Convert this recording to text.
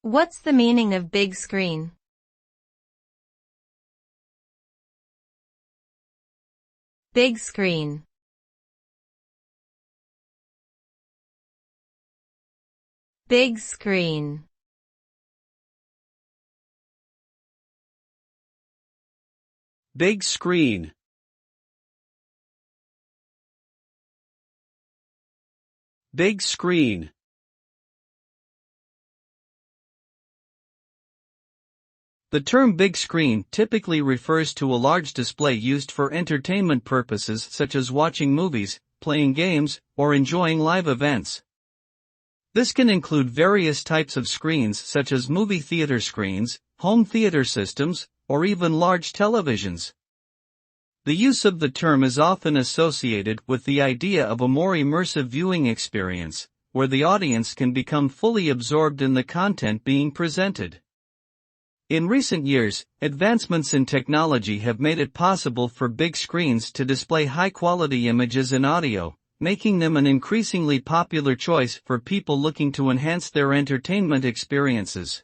What's the meaning of big screen? Big screen. Big screen. Big screen. Big screen. The term big screen typically refers to a large display used for entertainment purposes such as watching movies, playing games, or enjoying live events. This can include various types of screens such as movie theater screens, home theater systems, or even large televisions. The use of the term is often associated with the idea of a more immersive viewing experience, where the audience can become fully absorbed in the content being presented. In recent years, advancements in technology have made it possible for big screens to display high-quality images and audio, making them an increasingly popular choice for people looking to enhance their entertainment experiences.